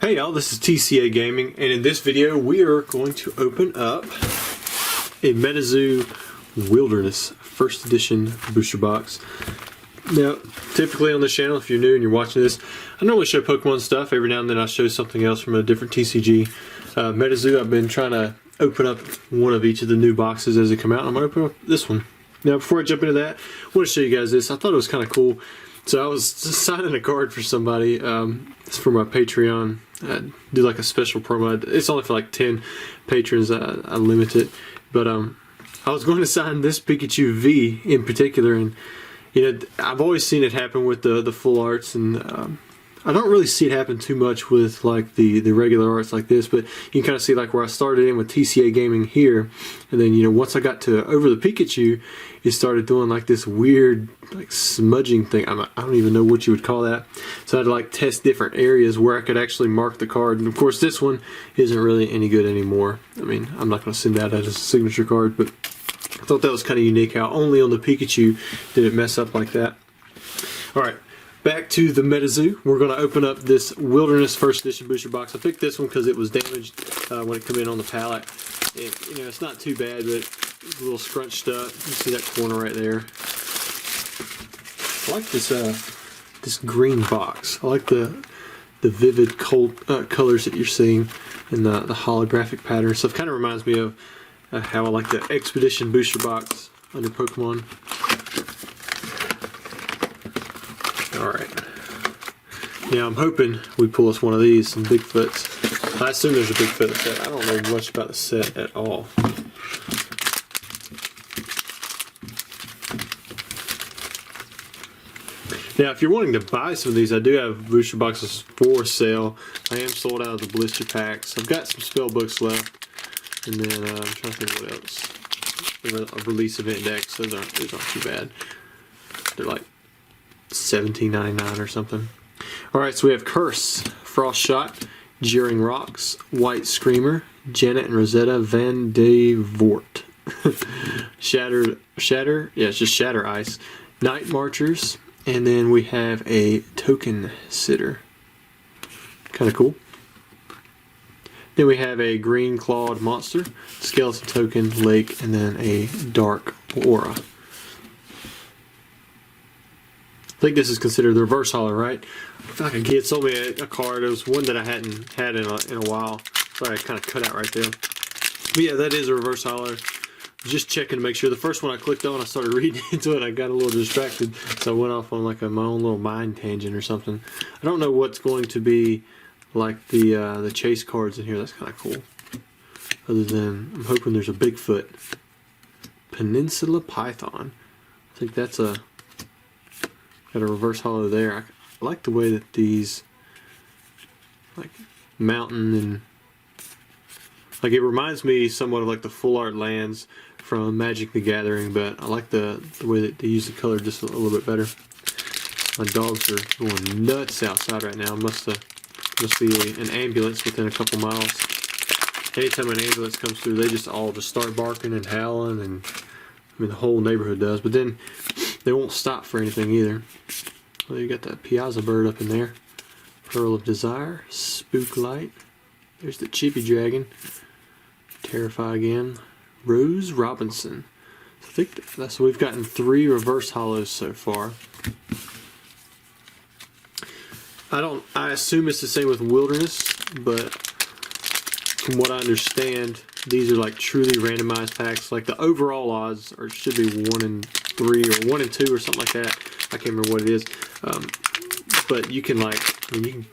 Hey y'all, this is TCA Gaming, and in this video we are going to open up a Metazoo Wilderness First Edition booster box. Now, typically on this channel, if you're new and you're watching this, I normally show Pokemon stuff. Every now and then I show something else from a different TCG. Metazoo, I've been trying to open up one of each of the new boxes as they come out. I'm going to open up this one. Now, before I jump into that, I want to show you guys this. I thought it was kind of cool. So I was just signing a card for somebody. It's for my Patreon. I do like a special promo. It's only for like 10 patrons. I limit it. But I was going to sign this Pikachu V in particular, and you know, I've always seen it happen with the full arts, and I don't really see it happen too much with like the regular arts like this. But you can kind of see like where I started in with TCA Gaming here, and then you know, once I got to over the Pikachu, it started doing like this weird like smudging thing. I don't even know what you would call that. So I had to like test different areas where I could actually mark the card. And of course this one isn't really any good anymore. I mean, I'm not going to send that as a signature card, but I thought that was kind of unique how only on the Pikachu did it mess up like that. Alright, back to the Metazoo. We're going to open up this Wilderness First Edition booster box. I picked this one because it was damaged when it came in on the pallet. And, you know, it's not too bad, but it's a little scrunched up. You see that corner right there. I like this this green box. I like the vivid colors that you're seeing in the holographic pattern. So it kind of reminds me of how I like the Expedition booster box under Pokemon. Alright. Now I'm hoping we pull us one of these, some Bigfoots. I assume there's a Bigfoot set. I don't know much about the set at all. Now, if you're wanting to buy some of these, I do have booster boxes for sale. I am sold out of the blister packs. I've got some spell books left, and then I'm trying to think what else. A release event decks. Those aren't too bad. They're like $17.99 or something. All right, so we have Curse, Frost Shot, Jeering Rocks, White Screamer, Janet and Rosetta Van de Voort, Shatter, yeah, it's just Shatter Ice, Night Marchers. And then we have a Token Sitter. Kind of cool. Then we have a Green Clawed Monster, Skeleton Token, Lake, and then a Dark Aura. I think this is considered the reverse holo, right? I feel like a kid sold me a card. It was one that I hadn't had in a while. Sorry, I kind of cut out right there. But yeah, that is a reverse holo. Just checking to make sure. The first one I clicked on, I started reading into it. I got a little distracted, so I went off on like my own little mind tangent or something. I don't know what's going to be like the chase cards in here. That's kind of cool. Other than I'm hoping there's a Bigfoot. Peninsula Python. I think that's got a reverse holo there. I like the way that these like mountain and like it reminds me somewhat of like the full art lands from Magic the Gathering, but I like the way that they use the color just a little bit better. My dogs are going nuts outside right now. Must be an ambulance within a couple miles. Anytime an ambulance comes through, they just all start barking and howling, and I mean the whole neighborhood does. But then they won't stop for anything either. Well, you got that Piazza bird up in there. Pearl of Desire, Spook Light. There's the Chippy Dragon. Terrify again. Rose Robinson. I think that's we've gotten 3 reverse holos so far. I assume it's the same with Wilderness, but from what I understand, these are like truly randomized packs. Like the overall odds should be 1 in 3 or 1 in 2 or something like that. I can't remember what it is. But you can you can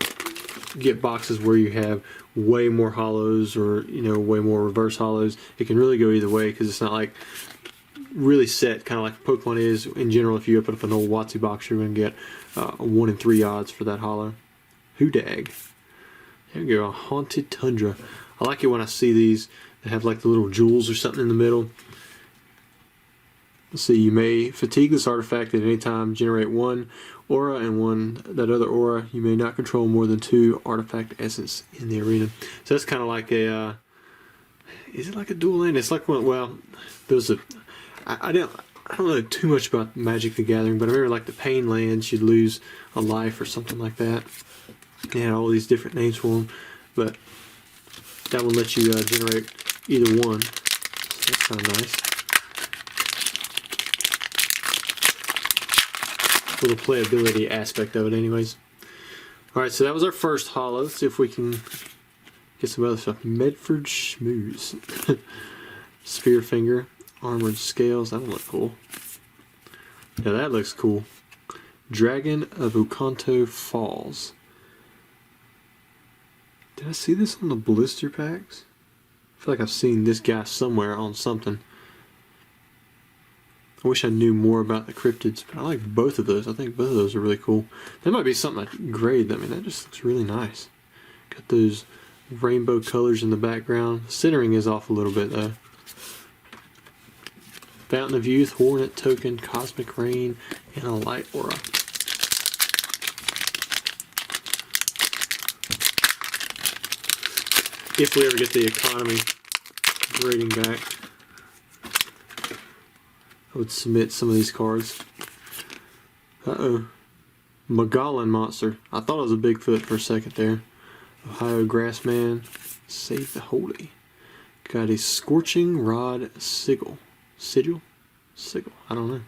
get boxes where you have way more holos or way more reverse holos. It can really go either way because it's not like really set, kind of like Pokemon is in general. If you open up an old WotC box, you're going to get a 1 in 3 odds for that holo. Hoodag. There we go, a Haunted Tundra. I like it when I see these that have like the little jewels or something in the middle. Let's see, you may fatigue this artifact at any time, generate 1 aura, and that other aura, you may not control more than 2 artifact essence in the arena. So that's kind of like a, is it like a dual land? It's like one, well, there's a, I don't know too much about Magic the Gathering, but I remember like the Pain lands, you'd lose a life or something like that. They had all these different names for them, but that one lets you generate either one. So that's kind of nice. Little playability aspect of it, anyways. All right, so that was our first holo. Let's see if we can get some other stuff. Medford Schmooze. Sphere Finger. Armored Scales. That one look cool. Yeah, that looks cool. Dragon of Ukanto Falls. Did I see this on the blister packs? I feel like I've seen this guy somewhere on something. I wish I knew more about the cryptids, but I like both of those. I think both of those are really cool. That might be something I grade. I mean, that just looks really nice. Got those rainbow colors in the background. Centering is off a little bit though. Fountain of Youth, Hornet Token, Cosmic Rain, and a Light Aura. If we ever get the economy grading back, I would submit some of these cards. Uh-oh. Magellan Monster. I thought it was a Bigfoot for a second there. Ohio Grassman. Save the Holy. Got a Scorching Rod Sigil. Sigil? Sigil. I don't know.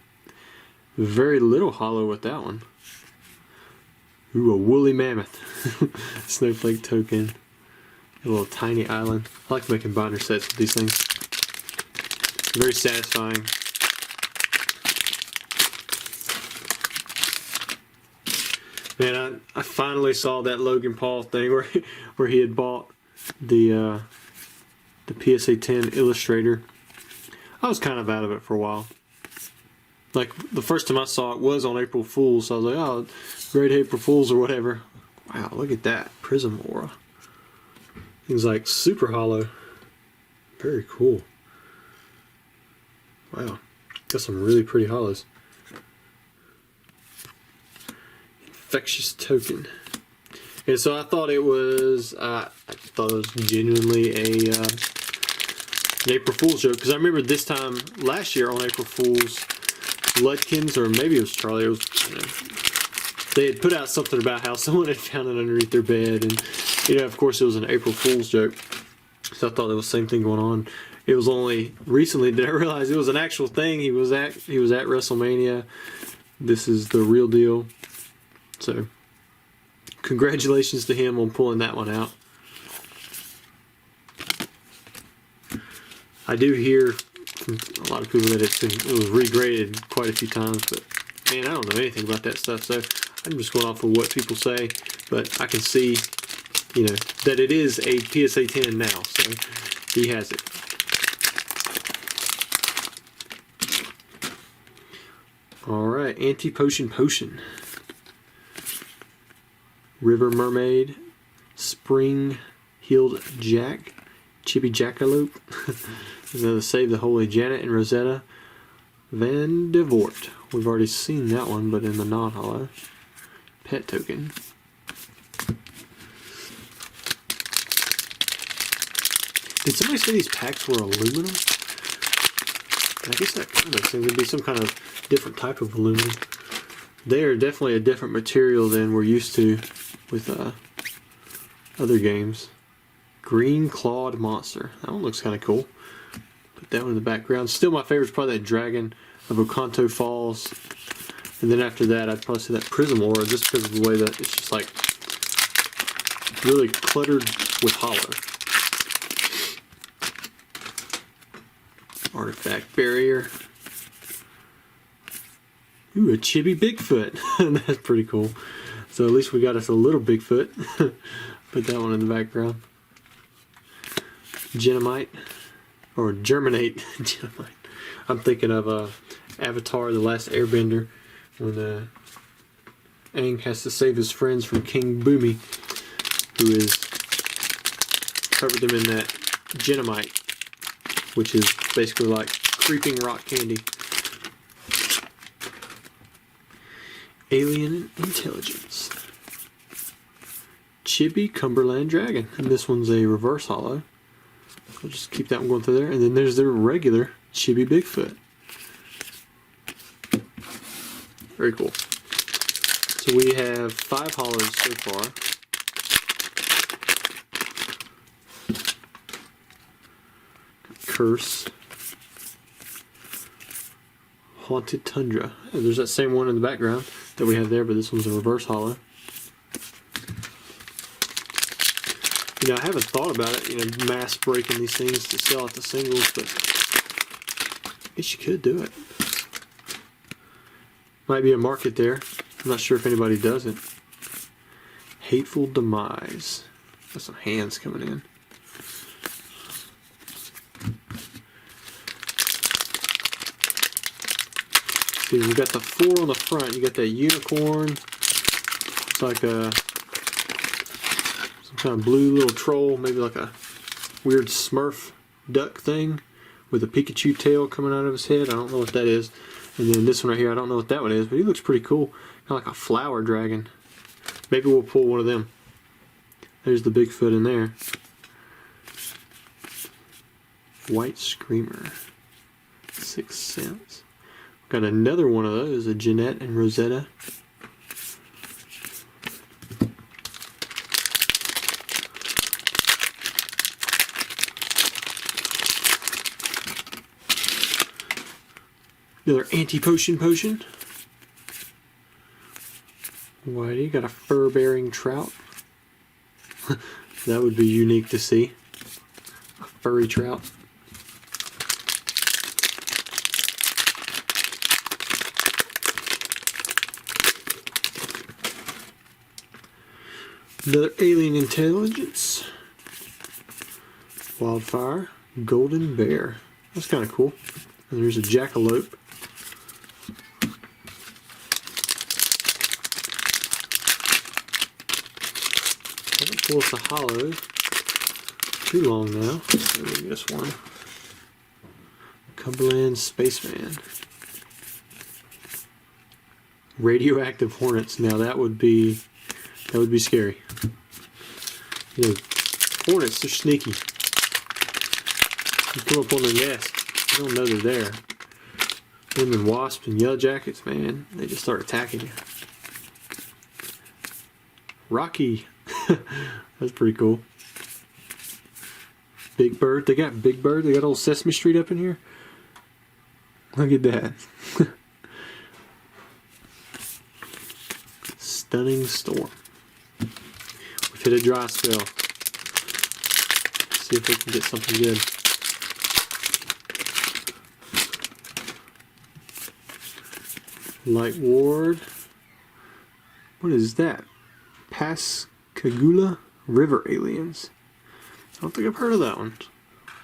Very little holo with that one. Ooh, a Woolly Mammoth. Snowflake Token. A little tiny island. I like making binder sets with these things. Very satisfying. Man, I finally saw that Logan Paul thing where he had bought the PSA 10 Illustrator. I was kind of out of it for a while. Like, the first time I saw it was on April Fool's, so I was like, oh, great April Fool's or whatever. Wow, look at that. Prism Aura. Things like super hollow. Very cool. Wow. Got some really pretty hollows. Infectious Token. And so I thought it was genuinely an April Fool's joke, because I remember this time last year on April Fool's, Ludkins, or maybe it was Charlie, it was, they had put out something about how someone had found it underneath their bed, and of course it was an April Fool's joke. So I thought there was the same thing going on. It was only recently that I realized it was an actual thing. He was at WrestleMania. This is the real deal. So congratulations to him on pulling that one out. I do hear from a lot of people that it was regraded quite a few times, but man, I don't know anything about that stuff, so I'm just going off of what people say. But I can see, that it is a PSA 10 now, so he has it. Alright, Anti-Potion Potion. River Mermaid. Spring Healed Jack. Chibi Jackalope. Another Save the Holy Janet and Rosetta. Van de Voort. We've already seen that one, but in the non-holo. Pet Token. Did somebody say these packs were aluminum? I guess that kind of makes sense. It'd be some kind of different type of aluminum. They are definitely a different material than we're used to with other games. Green Clawed Monster. That one looks kind of cool. Put that one in the background. Still my favorite is probably that Dragon of Okanto Falls. And then after that, I'd probably say that Prism Aura, just because of the way that it's just like really cluttered with hollow. Artifact Barrier. Ooh, a Chibi Bigfoot. That's pretty cool. So at least we got us a little Bigfoot. Put that one in the background. Genomite. Or Germinate. Genomite. I'm thinking of Avatar, The Last Airbender, when Aang has to save his friends from King Boomy, who is covered them in that Genomite, which is basically like creeping rock candy. Alien Intelligence. Chibi Cumberland Dragon. And this one's a reverse holo. I'll just keep that one going through there. And then there's their regular Chibi Bigfoot. Very cool. So we have 5 holos so far. Curse. Haunted Tundra. Oh, there's that same one in the background that we have there, but this one's a reverse holo. You know, I haven't thought about it, you know, mass breaking these things to sell at the singles, but I guess you could do it. Might be a market there. I'm not sure if anybody does it. Hateful Demise. Got some hands coming in. See, we got the 4 on the front. You got that unicorn. It's like a some kind of blue little troll, maybe like a weird Smurf duck thing with a Pikachu tail coming out of his head. I don't know what that is. And then this one right here, I don't know what that one is, but he looks pretty cool. Kind of like a flower dragon. Maybe we'll pull one of them. There's the Bigfoot in there. White Screamer. 6 cents. Got another one of those, a Jeanette and Rosetta. Another anti-potion potion. Whitey, got a fur-bearing trout. That would be unique to see. A furry trout. Another alien intelligence. Wildfire. Golden bear. That's kind of cool. And there's a jackalope. Haven't pulled us a hollow too long now. Maybe this one. Cumberland Spaceman. Radioactive hornets. Now that would be scary. You know, hornets, they're sneaky. You come up on their nest, you don't know they're there. Them and wasps and yellow jackets, man, they just start attacking you. Rocky. That's pretty cool. Big Bird. They got Big Bird. They got old Sesame Street up in here. Look at that. Stunning Storm. We've hit a dry spell. Let's see if we can get something good. Light Ward. What is that? Pascagoula River Aliens. I don't think I've heard of that one.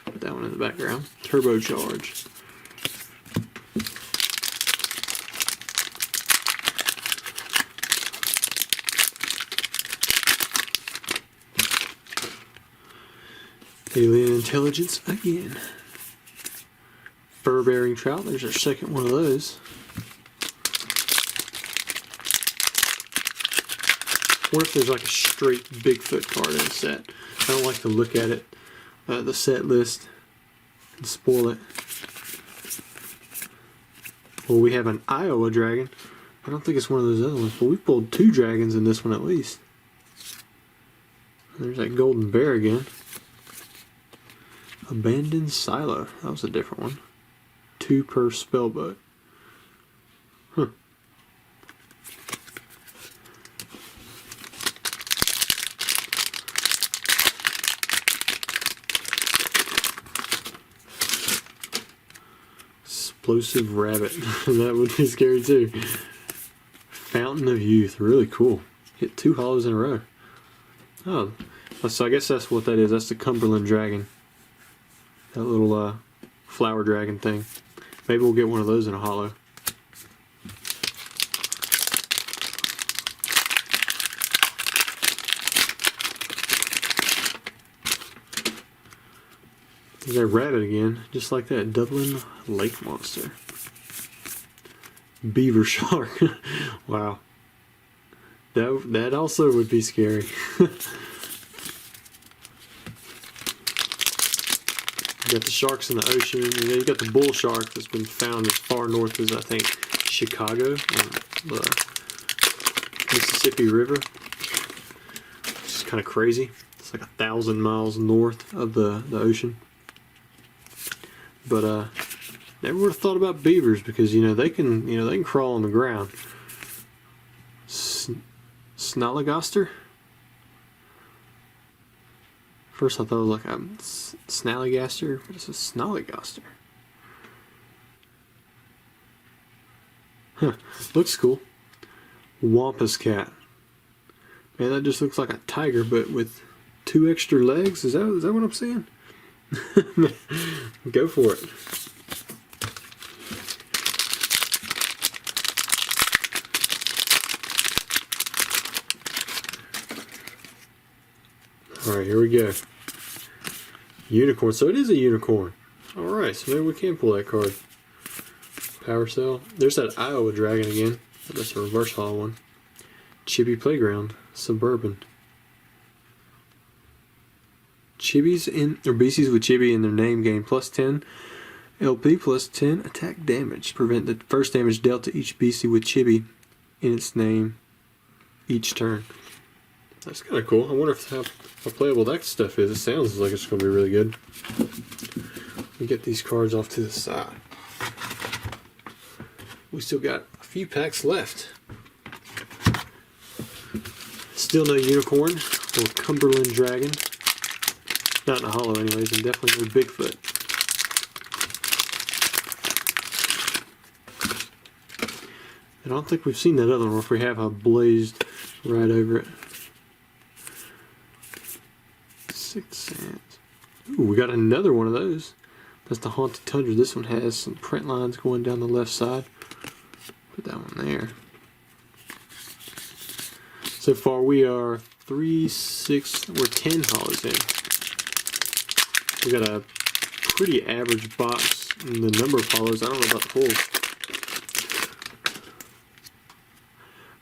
Put that one in the background. Turbocharged. Alien intelligence again. Fur-bearing trout. There's our second one of those. What if there's like a straight Bigfoot card in the set? I don't like to look at it, the set list, and spoil it. Well, we have an Iowa dragon. I don't think it's one of those other ones, but we pulled 2 dragons in this one at least. There's that golden bear again. Abandoned Silo. That was a different one. 2 per spellbook. Huh. Explosive Rabbit. That would be scary too. Fountain of Youth. Really cool. Hit 2 hollows in a row. Oh, so I guess that's what that is. That's the Cumberland Dragon. That little flower dragon thing. Maybe we'll get one of those in a hollow. There's that rabbit again, just like that. Dublin Lake Monster. Beaver Shark. Wow. That also would be scary. You got the sharks in the ocean. You know, you got the bull shark that's been found as far north as, I think, Chicago on the Mississippi River. Which is kind of crazy. It's like 1,000 miles north of the ocean. but never would have thought about beavers because they can crawl on the ground. Snallygaster. First I thought it was like a snallygaster, but it's a snallygaster. Huh, looks cool. Wampus cat. Man, that just looks like a tiger, but with 2 extra legs. Is that what I'm saying? Go for it. Alright, here we go. Unicorn. So it is a unicorn. Alright, so maybe we can pull that card. Power Cell. There's that Iowa Dragon again. That's a reverse hollow one. Chibi Playground. Suburban. Chibis or BCs with Chibi in their name gain +10 LP +10 attack damage. Prevent the first damage dealt to each BC with Chibi in its name each turn. That's kind of cool. I wonder how playable that stuff is. It sounds like it's going to be really good. We get these cards off to the side. We still got a few packs left. Still no unicorn or Cumberland Dragon. Not in a hollow anyways, and definitely no Bigfoot. I don't think we've seen that other one. If we have, I blazed right over it. 6 cents. Ooh, we got another one of those. That's the Haunted Tundra. This one has some print lines going down the left side. Put that one there. So far we are 3, 6, we're 10 hollows in. We got a pretty average box in the number of hollows. I don't know about the pulls.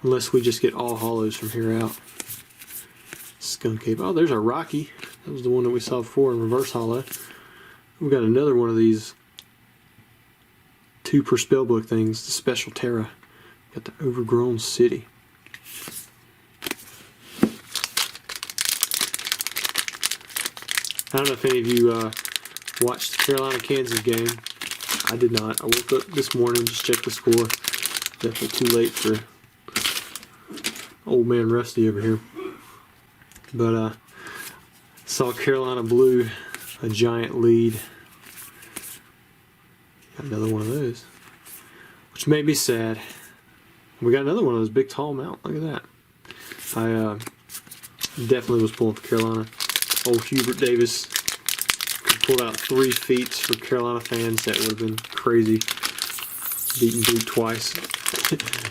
Unless we just get all hollows from here out. Skunk Ape. Oh, there's our Rocky. That was the one that we saw before in reverse hollow. We got another one of these 2 per spellbook things, the Special Terra. Got the Overgrown City. I don't know if any of you watched the Carolina-Kansas game. I did not. I woke up this morning, just checked the score. Definitely too late for old man Rusty over here. But saw Carolina blew a giant lead. Got another one of those, which made me sad. We got another one of those big tall mount. Look at that. I definitely was pulling for Carolina. Old Hubert Davis pulled out 3 feats for Carolina fans. That would have been crazy. Beating Duke twice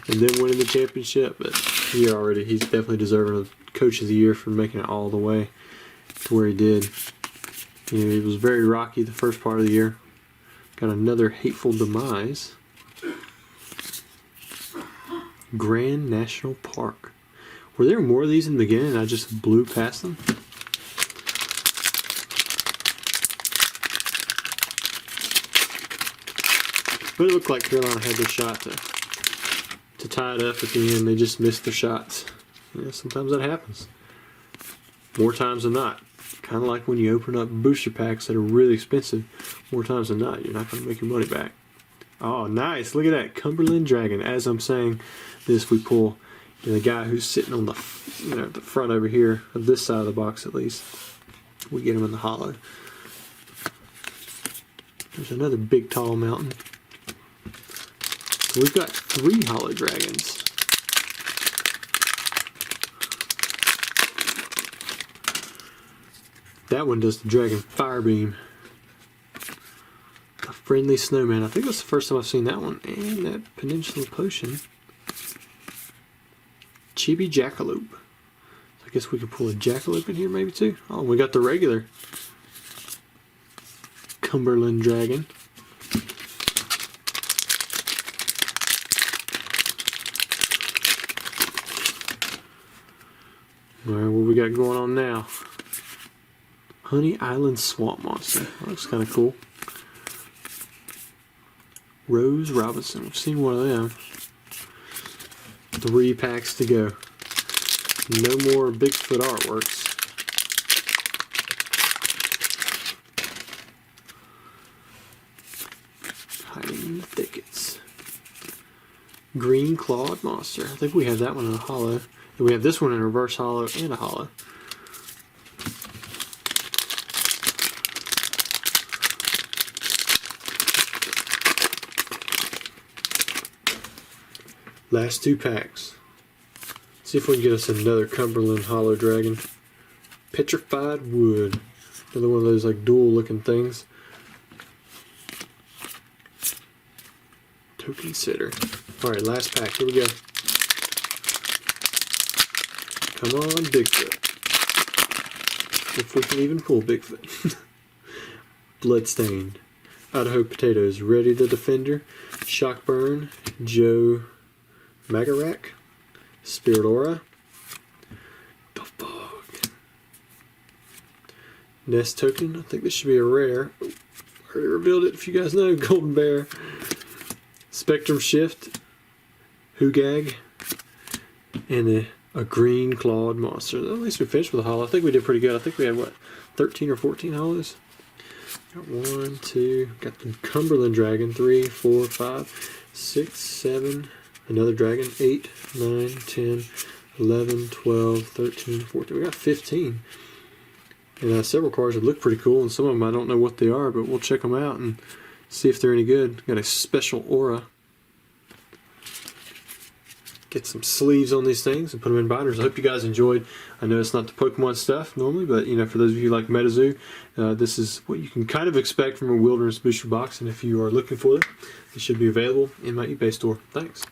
and then winning the championship. But he's definitely deserving of Coach of the Year for making it all the way to where he did. He was very rocky the first part of the year. Got another Hateful Demise. Grand National Park. Were there more of these in the beginning and I just blew past them? But it looked like Carolina had their shot to tie it up at the end. They just missed their shots. Yeah, sometimes that happens. More times than not. Kind of like when you open up booster packs that are really expensive. More times than not, you're not going to make your money back. Oh, nice. Look at that. Cumberland Dragon. As I'm saying this, we pull the guy who's sitting on the the front over here, of this side of the box at least. We get him in the hollow. There's another big tall mountain. So we've got 3 hollow dragons. That one does the Dragon Fire Beam. A Friendly Snowman. I think that's the first time I've seen that one. And that Peninsula Potion. Chibi Jackalope. So I guess we could pull a Jackalope in here maybe too. Oh, we got the regular Cumberland Dragon. Alright, what we got going on now? Honey Island Swamp Monster. That looks kind of cool. Rose Robinson. We've seen one of them. 3 packs to go. No more Bigfoot artworks. Thickets. Green Clawed Monster. I think we have that one in a hollow. And we have this one in a reverse hollow and a hollow. Last 2 packs. See if we can get us another Cumberland Hollow Dragon. Petrified Wood. Another one of those like dual looking things. Token Sitter. Alright, last pack. Here we go. Come on, Bigfoot. If we can even pull Bigfoot. Bloodstained. Idaho Potatoes. Ready the Defender. Shockburn. Joe Magarak. Spirit Aura. Buffbog. Nest Token. I think this should be a rare. Already revealed it if you guys know. Golden Bear. Spectrum Shift. Hugag. And a Green Clawed Monster. At least we finished with a hollow. I think we did pretty good. I think we had, what, 13 or 14 hollows? Got 1, 2. Got the Cumberland Dragon. 3, 4, 5, 6, 7. Another dragon. 8, 9, 10, 11, 12, 13, 14. We got 15. And several cards that look pretty cool, and some of them I don't know what they are, but we'll check them out and see if they're any good. Got a special aura. Get some sleeves on these things and put them in binders. I hope you guys enjoyed. I know it's not the Pokemon stuff normally, but you know, for those of you who like Metazoo, this is what you can kind of expect from a Wilderness booster box. And if you are looking for it, it should be available in my eBay store. Thanks.